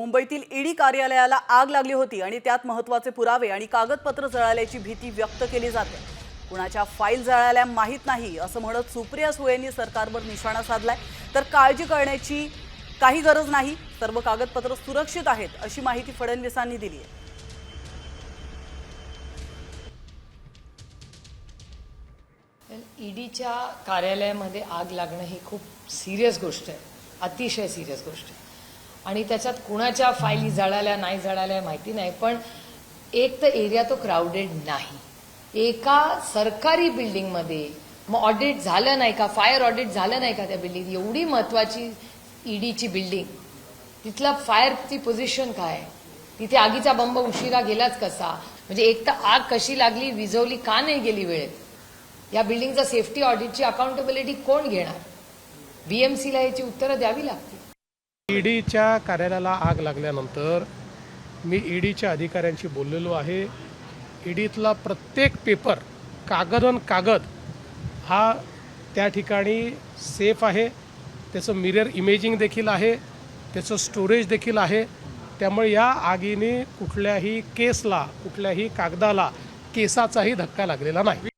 मुंबईतील ईडी कार्यालयाला आग लागली होती आणि त्यात महत्त्वाचे पुरावे आणि कागदपत्र जळाल्याची भीती व्यक्त केली जाते। कुणाच्या फाईल जळाल्या माहित नाही असं म्हणत सुप्रिया सुळेंनी सरकारवर निशाणा साधलाय। तर काळजी करण्याची काही गरज नाही, सर्व कागदपत्र सुरक्षित आहेत अशी माहिती फडणवीसांनी दिली आहे। ईडीच्या कार्यालयामध्ये आग लागणं ही खूप सिरियस गोष्ट आहे, अतिशय सिरियस गोष्ट आहे। आणि त्याच्यात कुणाच्या फाईली जळाल्या नाही जळाल्या माहिती नाही, पण एक तर एरिया तो क्राउडेड नाही। एका सरकारी बिल्डिंगमध्ये मग ऑडिट झालं नाही का, फायर ऑडिट झालं नाही का त्या बिल्डिंग, एवढी महत्वाची ईडीची बिल्डिंग, तिथला फायरची पोझिशन काय, तिथे आगीचा बंब उशिरा गेलाच कसा, म्हणजे एक तर आग कशी लागली, विझवली का नाही गेली वेळेत, या बिल्डिंगचा सेफ्टी ऑडिटची अकाउंटेबिलिटी कोण घेणार, बीएमसीला याची उत्तरं द्यावी लागतील। ईडीच्या कार्यालयाला आग लागल्यानंतर मी ईडीच्या अधिकाऱ्यांशी बोललेलो आहे। ईडीतला प्रत्येक पेपर, कागद हा त्या ठिकाणी सेफ आहे, त्याचं मिरर इमेजिंग देखील आहे, त्याचं स्टोरेज देखील आहे। त्यामुळे या आगीने कुठल्याही केसला, कुठल्याही कागदाला केसाचाही धक्का लागलेला नाही।